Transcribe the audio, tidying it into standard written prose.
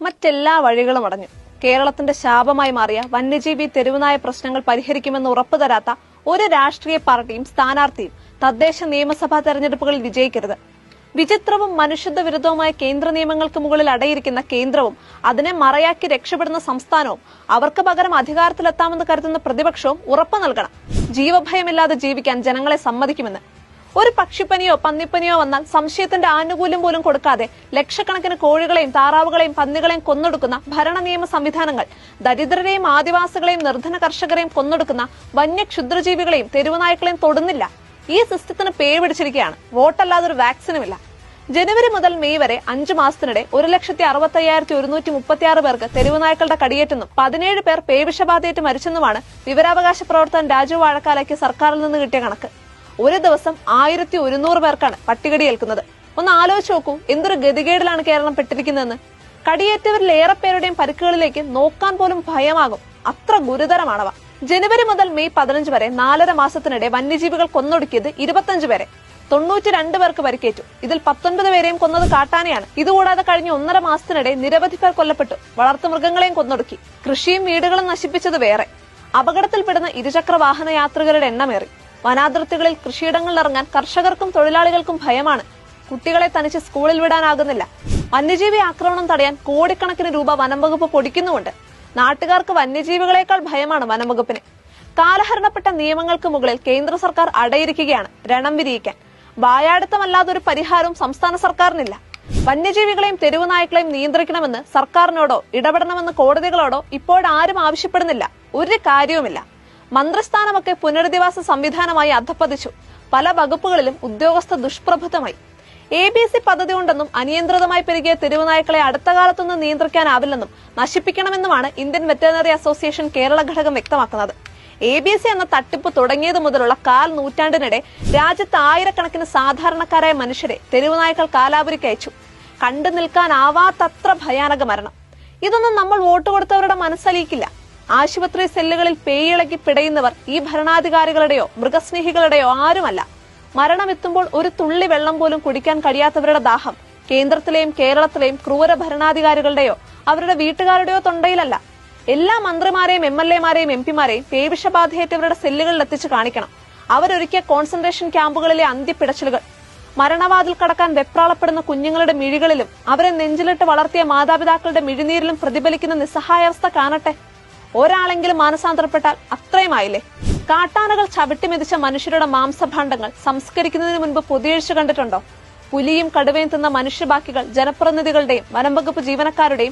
മറ്റെല്ലാ വഴികളും അടഞ്ഞു. കേരളത്തിന്റെ ശാപമായി മാറിയ വന്യജീവി തെരുവുനായ പ്രശ്നങ്ങൾ പരിഹരിക്കുമെന്ന് ഉറപ്പുതരാത്ത ഒരു രാഷ്ട്രീയ പാർട്ടിയും സ്ഥാനാർത്ഥിയും തദ്ദേശ നിയമസഭാ തെരഞ്ഞെടുപ്പുകളിൽ വിജയിക്കരുത്. വിചിത്രവും മനുഷ്യത്വ വിരുദ്ധവുമായ കേന്ദ്ര നിയമങ്ങൾക്ക് മുകളിൽ അടയിരിക്കുന്ന കേന്ദ്രവും അതിനെ മറയാക്കി രക്ഷപ്പെടുന്ന സംസ്ഥാനവും അവർക്ക് പകരം അധികാരത്തിലെത്താമെന്ന് കരുതുന്ന പ്രതിപക്ഷവും ഉറപ്പു നൽകണം. ജീവഭയമില്ലാതെ ജീവിക്കാൻ ജനങ്ങളെ സമ്മതിക്കുമെന്ന്. ഒരു പക്ഷിപ്പനിയോ പന്നിപ്പനിയോ വന്നാൽ സംശയത്തിന്റെ ആനുകൂല്യം പോലും കൊടുക്കാതെ ലക്ഷക്കണക്കിന് കോഴികളെയും താറാവുകളെയും പന്നികളെയും കൊന്നൊടുക്കുന്ന ഭരണ നിയമ സംവിധാനങ്ങൾ ദരിദ്രരെയും ആദിവാസികളെയും നിർധന കർഷകരെയും കൊന്നൊടുക്കുന്ന വന്യ ക്ഷുദ്രജീവികളെയും തെരുവുനായ്ക്കളെയും തൊടുന്നില്ല. ഈ സിസ്റ്റത്തിന് പേ പിടിച്ചിരിക്കുകയാണ്. വോട്ടല്ലാതെ ഒരു വാക്സിനുമില്ല. ജനുവരി മുതൽ മെയ് വരെ 5 മാസത്തിനിടെ 1,65,136 പേർക്ക് തെരുവുനായ്ക്കളുടെ കടിയേറ്റെന്നും 17 പേർ പേവിഷബാധയേറ്റ് മരിച്ചെന്നുമാണ് വിവരാവകാശ പ്രവർത്തകൻ രാജു വാഴക്കാലയ്ക്ക് സർക്കാരിൽ നിന്ന് കിട്ടിയ കണക്ക്. ഒരു ദിവസം 1,100 പേർക്കാണ് പട്ടികടിയേൽക്കുന്നത്. ഒന്ന് ആലോചിച്ച് നോക്കൂ, എന്തൊരു ഗതികേടിലാണ് കേരളം പെട്ടിരിക്കുന്നതെന്ന്. കടിയേറ്റവരിൽ ഏറെ പേരുടെയും പരിക്കുകളിലേക്ക് നോക്കാൻ പോലും ഭയമാകും. അത്ര ഗുരുതരമാണവ. ജനുവരി മുതൽ മെയ് 15 വരെ 4.5 മാസത്തിനിടെ വന്യജീവികൾ കൊന്നൊടുക്കിയത് 25 പേരെ. 92 പേർക്ക് പരിക്കേറ്റു. ഇതിൽ 19 പേരെയും കൊന്നത് കാട്ടാനയാണ്. ഇതുകൂടാതെ കഴിഞ്ഞ 1.5 മാസത്തിനിടെ നിരവധി പേർ കൊല്ലപ്പെട്ടു. വളർത്തുമൃഗങ്ങളെയും കൊന്നൊടുക്കി. കൃഷിയും വീടുകളും നശിപ്പിച്ചത് വേറെ. അപകടത്തിൽപ്പെടുന്ന ഇരുചക്ര വാഹന യാത്രികരുടെ എണ്ണമേറി. വനാതിർത്തികളിൽ കൃഷിയിടങ്ങളിൽ ഇറങ്ങാൻ കർഷകർക്കും തൊഴിലാളികൾക്കും ഭയമാണ്. കുട്ടികളെ തനിച്ച് സ്കൂളിൽ വിടാനാകുന്നില്ല. വന്യജീവി ആക്രമണം തടയാൻ കോടിക്കണക്കിന് രൂപ വനംവകുപ്പ് പൊടിക്കുന്നുമുണ്ട്. നാട്ടുകാർക്ക് വന്യജീവികളെക്കാൾ ഭയമാണ് വനംവകുപ്പിന്. കാലഹരണപ്പെട്ട നിയമങ്ങൾക്ക് മുകളിൽ കേന്ദ്ര സർക്കാർ അടയിരിക്കുകയാണ് രണം വിരിയിക്കാൻ. വായാടുത്തമല്ലാതൊരു പരിഹാരവും സംസ്ഥാന സർക്കാരിനില്ല. വന്യജീവികളെയും തെരുവുനായ്ക്കളെയും നിയന്ത്രിക്കണമെന്ന് സർക്കാരിനോടോ ഇടപെടണമെന്ന് കോടതികളോടോ ഇപ്പോഴാരും ആവശ്യപ്പെടുന്നില്ല. ഒരു കാര്യവുമില്ല. മന്ത്രിസ്ഥാനമൊക്കെ പുനരധിവാസ സംവിധാനമായി അധപ്പതിച്ചു. പല വകുപ്പുകളിലും ഉദ്യോഗസ്ഥ ദുഷ്പ്രഭുത്വമായി. ABC പദ്ധതി ഉണ്ടെന്നും അനിയന്ത്രിതമായി പെരുകിയ തെരുവുനായ്ക്കളെ അടുത്ത കാലത്തൊന്നും നിയന്ത്രിക്കാനാവില്ലെന്നും നശിപ്പിക്കണമെന്നുമാണ് ഇന്ത്യൻ വെറ്ററിനറി അസോസിയേഷൻ കേരള ഘടകം വ്യക്തമാക്കുന്നത്. ABC എന്ന തട്ടിപ്പ് തുടങ്ങിയത് മുതലുള്ള 1/4 നൂറ്റാണ്ടിനിടെ രാജ്യത്ത് ആയിരക്കണക്കിന് സാധാരണക്കാരായ മനുഷ്യരെ തെരുവുനായ്ക്കൾ കാലാവധിക്കയച്ചു. കണ്ടു നിൽക്കാനാവാത്തത്ര ഭയാനക മരണം. ഇതൊന്നും നമ്മൾ വോട്ട് കൊടുത്തവരുടെ മനസ്സലിയിക്കില്ല. ആശുപത്രി സെല്ലുകളിൽ പേയിളക്കി പിടയുന്നവർ ഈ ഭരണാധികാരികളുടെയോ മൃഗസ്നേഹികളുടെയോ ആരുമല്ല. മരണമെത്തുമ്പോൾ ഒരു തുള്ളി വെള്ളം പോലും കുടിക്കാൻ കഴിയാത്തവരുടെ ദാഹം കേന്ദ്രത്തിലെയും കേരളത്തിലെയും ക്രൂര ഭരണാധികാരികളുടെയോ അവരുടെ വീട്ടുകാരുടെയോ തൊണ്ടയിലല്ല. എല്ലാ മന്ത്രിമാരെയും MLA-മാരെയും MP-മാരെയും പേവിഷബാധയേറ്റവരുടെ സെല്ലുകളിൽ എത്തിച്ചു കാണിക്കണം. അവരൊരുക്കിയ കോൺസെൻട്രേഷൻ ക്യാമ്പുകളിലെ അന്ത്യപ്പിടച്ചിലുകൾ. മരണവാതിൽ കടക്കാൻ വെപ്രാളപ്പെടുന്ന കുഞ്ഞുങ്ങളുടെ മിഴികളിലും അവരെ നെഞ്ചിലിട്ട് വളർത്തിയ മാതാപിതാക്കളുടെ മിഴിനീരിലും പ്രതിഫലിക്കുന്ന നിസ്സഹായാവസ്ഥ കാണട്ടെ. ഒരാളെങ്കിലും മാനസാന്തരപ്പെട്ടാൽ അത്രയുമായില്ലേ. കാട്ടാനകൾ ചവിട്ടിമെതിച്ച മനുഷ്യരുടെ മാംസഭാണ്ഡങ്ങൾ സംസ്കരിക്കുന്നതിന് മുൻപ് പൊതിയഴിച്ചു കണ്ടിട്ടുണ്ടോ? പുലിയും കടുവയും തിന്ന മനുഷ്യബാക്കികൾ ജനപ്രതിനിധികളുടെയും വനംവകുപ്പ് ജീവനക്കാരുടെയും